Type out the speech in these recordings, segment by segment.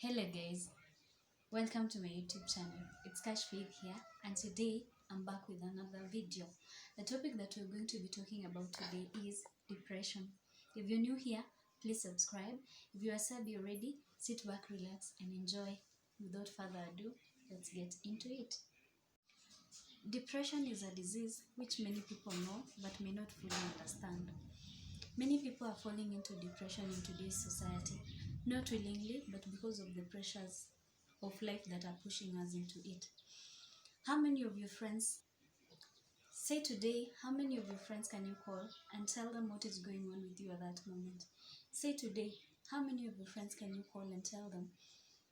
Hello guys, welcome to my YouTube channel. It's Cash Faith here, and today I'm back with another video. The topic that we're going to be talking about today is depression. If you're new here, please subscribe. If you are sub already, sit back, relax, and enjoy. Without further ado, let's get into it. Depression is a disease which many people know but may not fully understand. Many people are falling into depression in today's society, not willingly, but because of the pressures of life that are pushing us into it. How many of your friends, say today, how many of your friends can you call and tell them what is going on with you at that moment? Say today, how many of your friends can you call and tell them?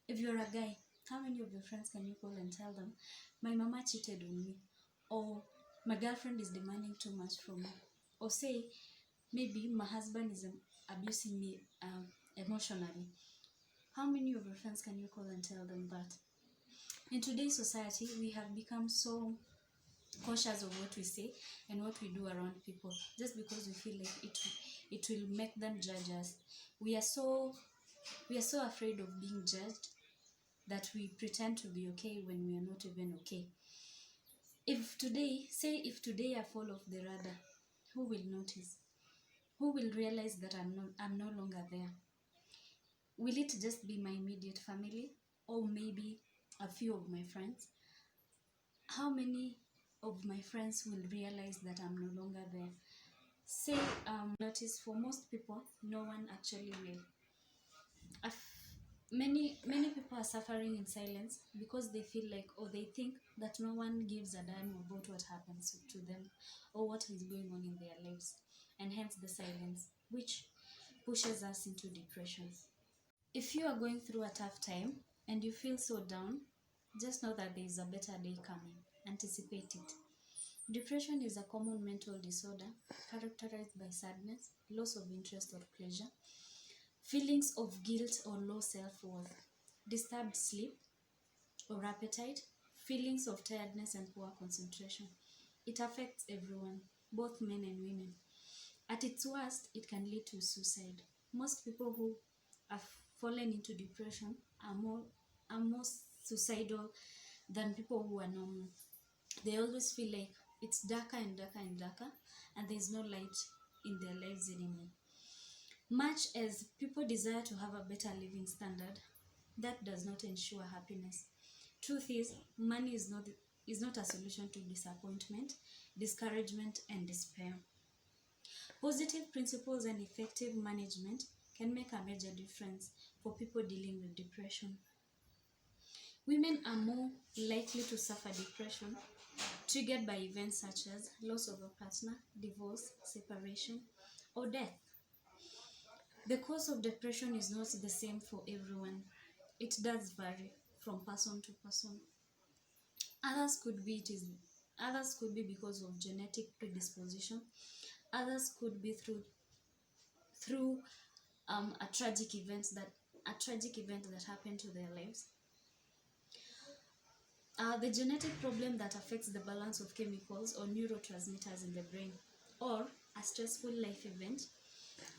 If you're a guy, how many of your friends can you call and tell them, my mama cheated on me, or my girlfriend is demanding too much from me, or say, maybe my husband is abusing me emotionally? How many of your friends can you call and tell them that? In today's society, we have become so cautious of what we say and what we do around people, just because we feel like it will make them judge us. We are so afraid of being judged that we pretend to be okay when we are not even okay. If today I fall off the radar, who will notice? Who will realize that I'm no longer there? Will it just be my immediate family, or maybe a few of my friends? How many of my friends will realize that I'm no longer there? Say, notice, for most people, no one actually will. Many people are suffering in silence because they feel like, or they think that no one gives a damn about what happens to them or what is going on in their lives, and hence the silence, which pushes us into depression. If you are going through a tough time and you feel so down, just know that there is a better day coming. Anticipate it. Depression is a common mental disorder characterized by sadness, loss of interest or pleasure, feelings of guilt or low self-worth, disturbed sleep or appetite, feelings of tiredness and poor concentration. It affects everyone, both men and women. At its worst, it can lead to suicide. Most people who have fallen into depression are more suicidal than people who are normal. They always feel like it's darker and darker and darker, and there's no light in their lives anymore. Much as people desire to have a better living standard, that does not ensure happiness. Truth is, money is not a solution to disappointment, discouragement, and despair. Positive principles and effective management can make a major difference for people dealing with depression. Women are more likely to suffer depression triggered by events such as loss of a partner, divorce, separation, or death. The cause of depression is not the same for everyone. It does vary from person to person. Others could be because of genetic predisposition. Others could be through a tragic event that happened to their lives. The genetic problem that affects the balance of chemicals or neurotransmitters in the brain, or a stressful life event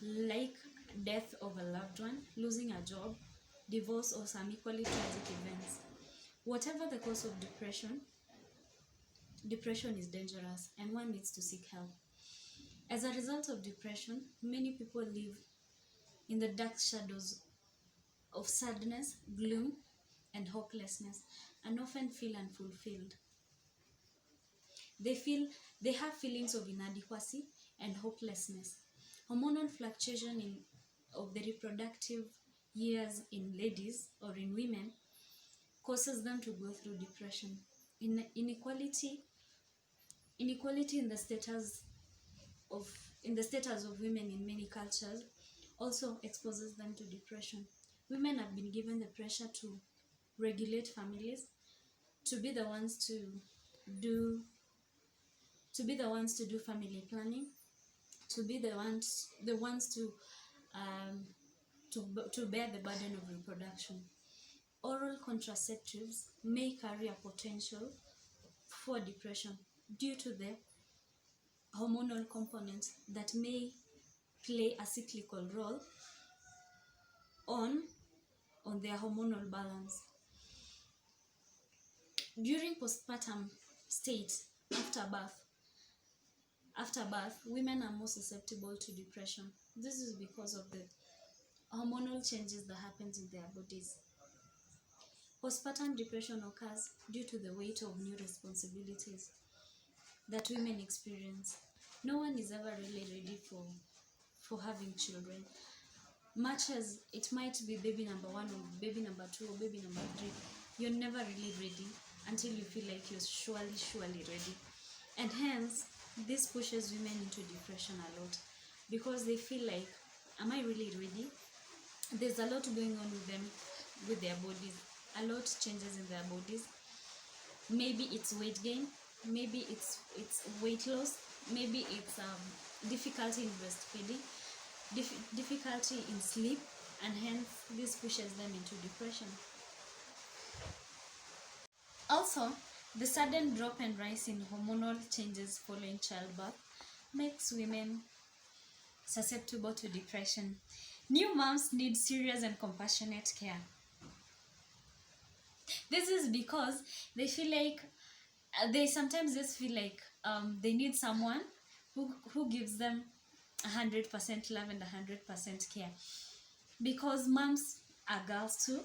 like death of a loved one, losing a job, divorce, or some equally tragic events. Whatever the cause of depression is dangerous and one needs to seek help. As a result of depression, many people live in the dark shadows of sadness, gloom, and hopelessness, and often feel unfulfilled. They have feelings of inadequacy and hopelessness. Hormonal fluctuation of the reproductive years in ladies or in women causes them to go through depression. Inequality in the status of women in many cultures also exposes them to depression. Women have been given the pressure to regulate families, to be the ones to do family planning, to be the ones to bear the burden of reproduction. Oral contraceptives may carry a potential for depression due to the hormonal components that may play a cyclical role on their hormonal balance. During postpartum state, after birth, women are more susceptible to depression. This is because of the hormonal changes that happens in their bodies. Postpartum depression occurs due to the weight of new responsibilities that women experience. No one is ever really ready for having children. Much as it might be baby number 1 or baby number 2 or baby number 3, you're never really ready until you feel like you're surely ready. And hence, this pushes women into depression a lot because they feel like, am I really ready? There's a lot going on with them, with their bodies. A lot changes in their bodies. Maybe it's weight gain, maybe it's weight loss, maybe it's difficulty in breastfeeding, difficulty in sleep, and hence this pushes them into depression. Also, the sudden drop and rise in hormonal changes following childbirth makes women susceptible to depression. New moms need serious and compassionate care. This is because they feel like they sometimes just feel like they need someone who gives them 100% love and 100% care, because moms are girls too,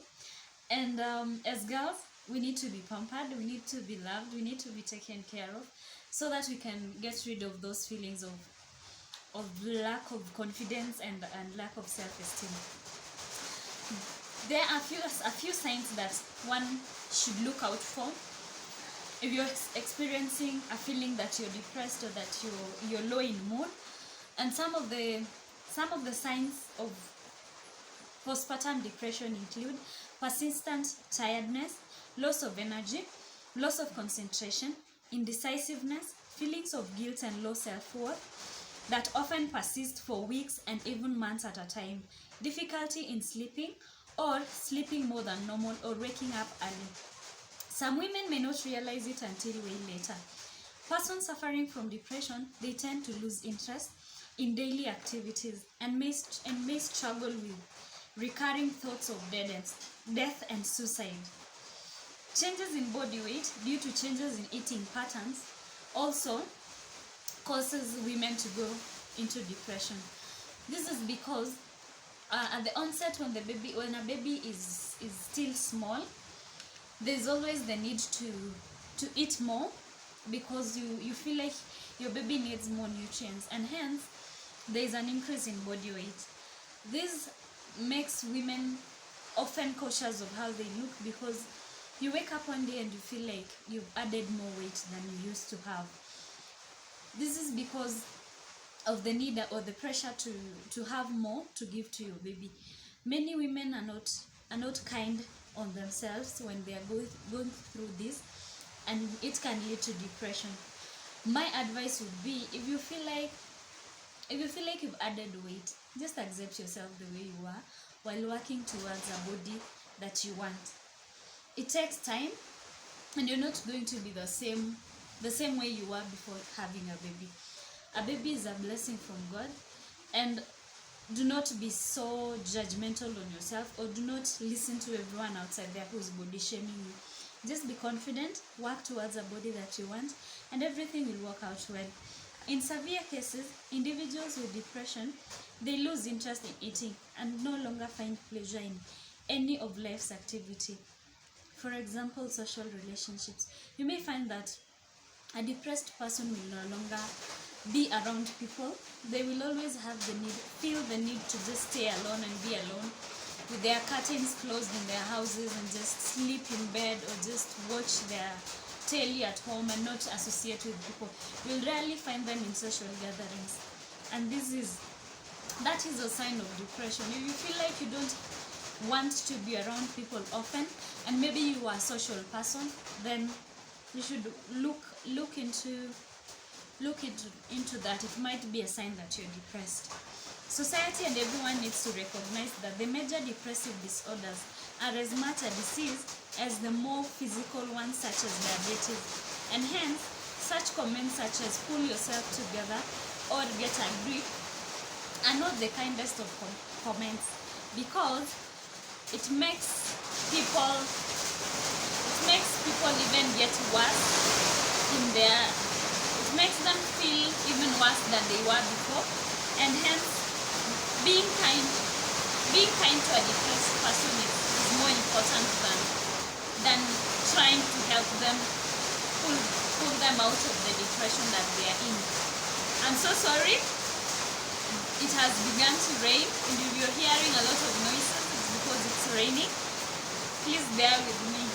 and as girls we need to be pampered, we need to be loved, we need to be taken care of, so that we can get rid of those feelings of lack of confidence and lack of self-esteem. There are a few signs that one should look out for if you're experiencing a feeling that you're depressed or that you're low in mood. And some of the signs of postpartum depression include persistent tiredness, loss of energy, loss of concentration, indecisiveness, feelings of guilt and low self-worth that often persist for weeks and even months at a time, difficulty in sleeping or sleeping more than normal or waking up early. Some women may not realize it until way later. Persons suffering from depression, they tend to lose interest in daily activities and may struggle with recurring thoughts of death and suicide. Changes in body weight due to changes in eating patterns also causes women to go into depression. This is because at the onset, when a baby is still small, there's always the need to eat more, because you feel like your baby needs more nutrients, and hence there's an increase in body weight. This makes women often cautious of how they look, because you wake up one day and you feel like you've added more weight than you used to have. This is because of the need or the pressure to have more to give to your baby. Many women are not kind on themselves when they are going through this, and it can lead to depression. My advice would be, if you feel like you've added weight, just accept yourself the way you are while working towards a body that you want. It takes time, and you're not going to be the same way you were before having a baby. A baby is a blessing from God, and do not be so judgmental on yourself, or do not listen to everyone outside there who's body shaming you. Just be confident, work towards a body that you want, and everything will work out well. In severe cases, individuals with depression, they lose interest in eating and no longer find pleasure in any of life's activity. For example, social relationships. You may find that a depressed person will no longer be around people. They will always feel the need to just stay alone and be alone, with their curtains closed in their houses, and just sleep in bed or just watch their telly at home and not associate with people. You'll rarely find them in social gatherings, and that is a sign of depression. If you feel like you don't want to be around people often, and maybe you are a social person, then you should look into that. It might be a sign that you're depressed. Society and everyone needs to recognize that the major depressive disorders are as much a disease as the more physical ones, such as diabetes, and hence such comments such as pull yourself together or get a grip are not the kindest of comments, because it makes people, it makes people even get worse in their, it makes them feel even worse than they were before. And hence, being kind to a depressed person is more important than trying to help them pull them out of the depression that they are in. I'm so sorry. It has begun to rain, and if you're hearing a lot of noises, it's because it's raining. Please bear with me.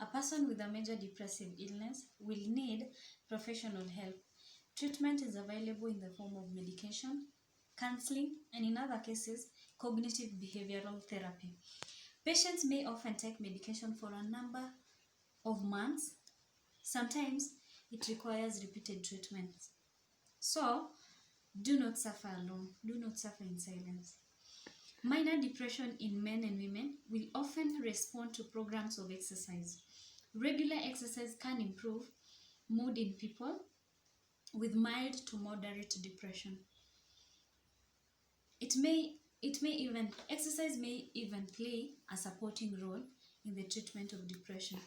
A person with a major depressive illness will need professional help. Treatment is available in the form of medication, counseling, and in other cases, cognitive behavioral therapy. Patients may often take medication for a number of months. Sometimes it requires repeated treatments. So, do not suffer alone. Do not suffer in silence. Minor depression in men and women will often respond to programs of exercise. Regular exercise can improve mood in people with mild to moderate depression. Exercise may even play a supporting role in the treatment of depression.